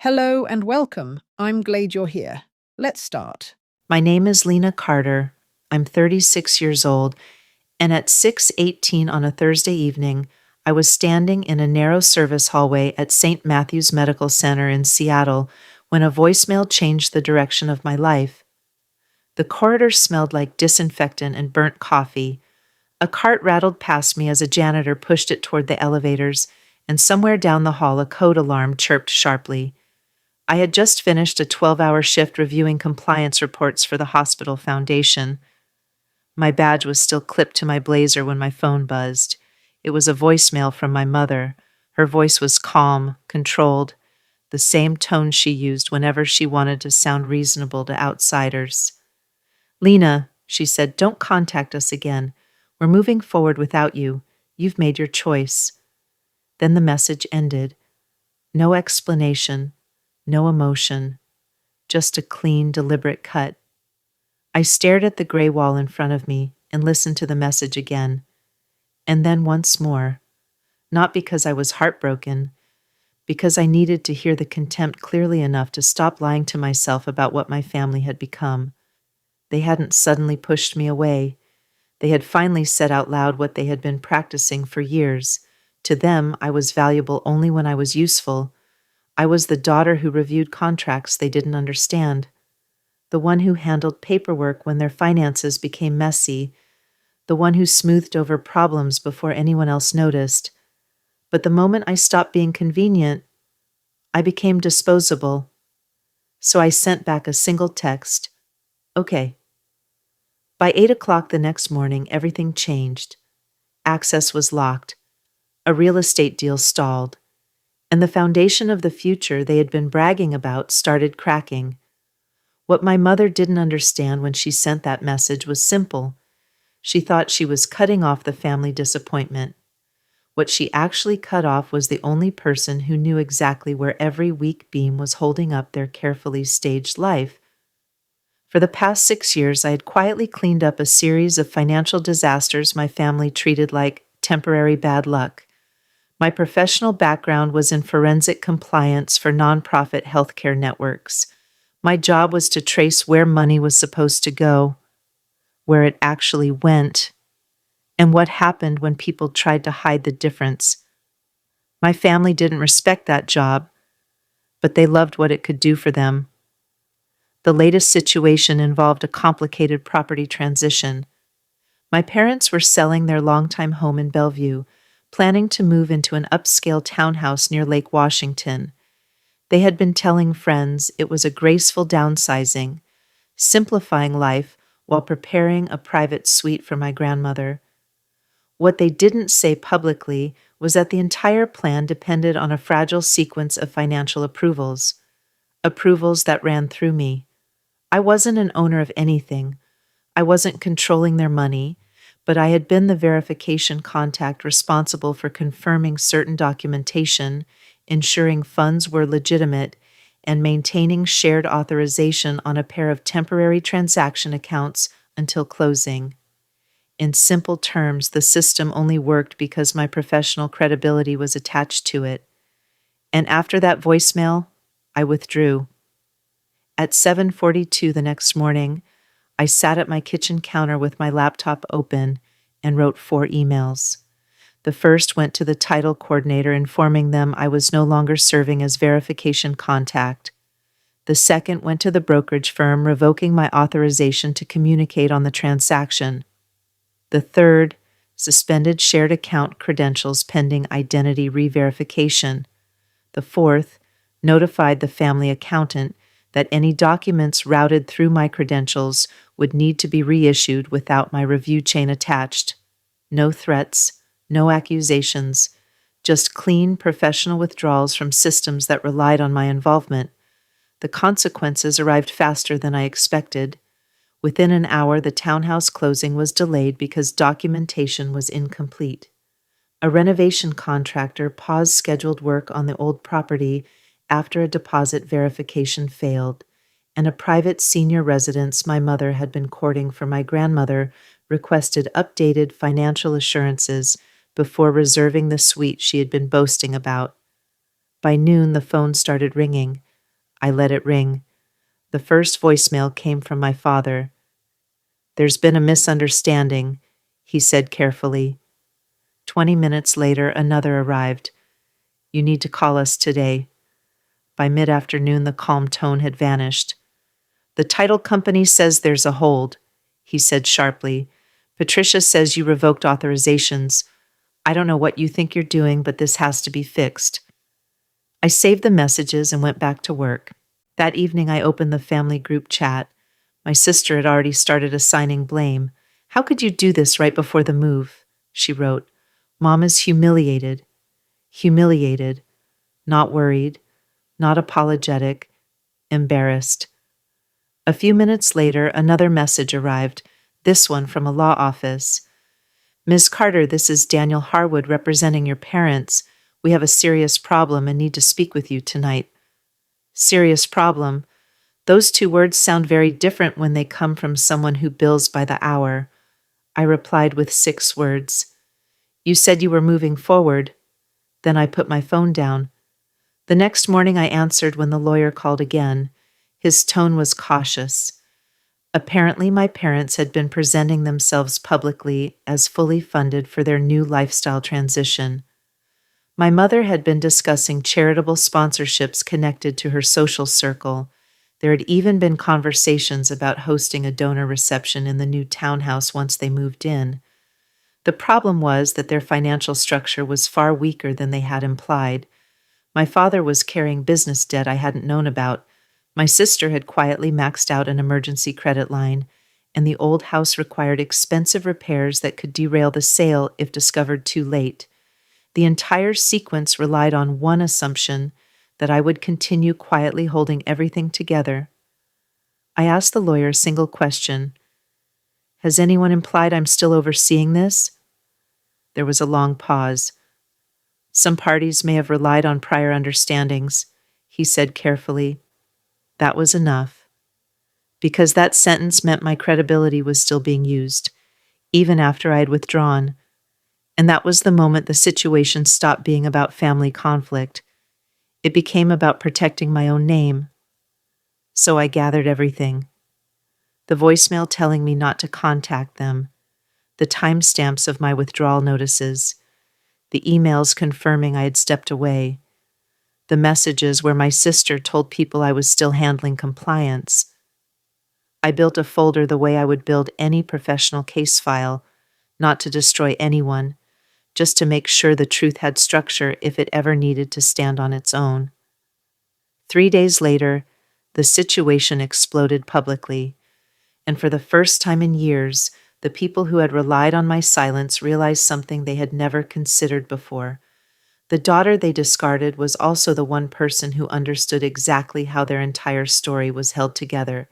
Hello and welcome. I'm glad you're here. Let's start. My name is Lena Carter. I'm 36 years old, and at 6:18 on a Thursday evening, I was standing in a narrow service hallway at St. Matthew's Medical Center in Seattle when a voicemail changed the direction of my life. The corridor smelled like disinfectant and burnt coffee. A cart rattled past me as a janitor pushed it toward the elevators, and somewhere down the hall a code alarm chirped sharply. I had just finished a 12-hour shift reviewing compliance reports for the hospital foundation. My badge was still clipped to my blazer when my phone buzzed. It was a voicemail from my mother. Her voice was calm, controlled, the same tone she used whenever she wanted to sound reasonable to outsiders. "Lena," she said, "don't contact us again. We're moving forward without you. You've made your choice." Then the message ended. No explanation, no emotion, just a clean, deliberate cut. I stared at the gray wall in front of me and listened to the message again. And then once more, not because I was heartbroken, because I needed to hear the contempt clearly enough to stop lying to myself about what my family had become. They hadn't suddenly pushed me away. They had finally said out loud what they had been practicing for years. To them, I was valuable only when I was useful. I was the daughter who reviewed contracts they didn't understand, the one who handled paperwork when their finances became messy, the one who smoothed over problems before anyone else noticed. But the moment I stopped being convenient, I became disposable. So I sent back a single text, "Okay." By 8 o'clock the next morning, everything changed. Access was locked. A real estate deal stalled. And the foundation of the future they had been bragging about started cracking. What my mother didn't understand when she sent that message was simple. She thought she was cutting off the family disappointment. What she actually cut off was the only person who knew exactly where every weak beam was holding up their carefully staged life. For the past 6 years, I had quietly cleaned up a series of financial disasters my family treated like temporary bad luck. My professional background was in forensic compliance for nonprofit healthcare networks. My job was to trace where money was supposed to go, where it actually went, and what happened when people tried to hide the difference. My family didn't respect that job, but they loved what it could do for them. The latest situation involved a complicated property transition. My parents were selling their longtime home in Bellevue, planning to move into an upscale townhouse near Lake Washington. They had been telling friends it was a graceful downsizing, simplifying life while preparing a private suite for my grandmother. What they didn't say publicly was that the entire plan depended on a fragile sequence of financial approvals that ran through me. I wasn't an owner of anything. I wasn't controlling their money, but I had been the verification contact responsible for confirming certain documentation, ensuring funds were legitimate, and maintaining shared authorization on a pair of temporary transaction accounts until closing. In simple terms, the system only worked because my professional credibility was attached to it. And after that voicemail, I withdrew. At 7:42 the next morning, I sat at my kitchen counter with my laptop open and wrote 4 emails. The first went to the title coordinator informing them I was no longer serving as verification contact. The second went to the brokerage firm revoking my authorization to communicate on the transaction. The third, suspended shared account credentials pending identity re-verification. The fourth, notified the family accountant that any documents routed through my credentials would need to be reissued without my review chain attached. No threats, no accusations, just clean professional withdrawals from systems that relied on my involvement. The consequences arrived faster than I expected. Within an hour, the townhouse closing was delayed because documentation was incomplete. A renovation contractor paused scheduled work on the old property after a deposit verification failed, and a private senior residence my mother had been courting for my grandmother requested updated financial assurances before reserving the suite she had been boasting about. By noon, the phone started ringing. I let it ring. The first voicemail came from my father. "There's been a misunderstanding," he said carefully. 20 minutes later, another arrived. "You need to call us today." By mid-afternoon, the calm tone had vanished. "The title company says there's a hold," he said sharply. "Patricia says you revoked authorizations. I don't know what you think you're doing, but this has to be fixed." I saved the messages and went back to work. That evening, I opened the family group chat. My sister had already started assigning blame. "How could you do this right before the move?" she wrote. "Mom is humiliated. Humiliated. Not worried. Not apologetic. Embarrassed." A few minutes later, another message arrived, this one from a law office. "Ms. Carter, this is Daniel Harwood representing your parents. We have a serious problem and need to speak with you tonight." Serious problem. Those two words sound very different when they come from someone who bills by the hour. I replied with 6 words. "You said you were moving forward." Then I put my phone down. The next morning I answered when the lawyer called again. His tone was cautious. Apparently, my parents had been presenting themselves publicly as fully funded for their new lifestyle transition. My mother had been discussing charitable sponsorships connected to her social circle. There had even been conversations about hosting a donor reception in the new townhouse once they moved in. The problem was that their financial structure was far weaker than they had implied. My father was carrying business debt I hadn't known about. My sister had quietly maxed out an emergency credit line, and the old house required expensive repairs that could derail the sale if discovered too late. The entire sequence relied on one assumption, that I would continue quietly holding everything together. I asked the lawyer a single question. "Has anyone implied I'm still overseeing this?" There was a long pause. "Some parties may have relied on prior understandings," he said carefully. That was enough. Because that sentence meant my credibility was still being used, even after I had withdrawn. And that was the moment the situation stopped being about family conflict. It became about protecting my own name. So I gathered everything. The voicemail telling me not to contact them, the timestamps of my withdrawal notices, the emails confirming I had stepped away, the messages where my sister told people I was still handling compliance. I built a folder the way I would build any professional case file, not to destroy anyone, just to make sure the truth had structure if it ever needed to stand on its own. 3 days later, the situation exploded publicly, and for the first time in years, the people who had relied on my silence realized something they had never considered before. The daughter they discarded was also the one person who understood exactly how their entire story was held together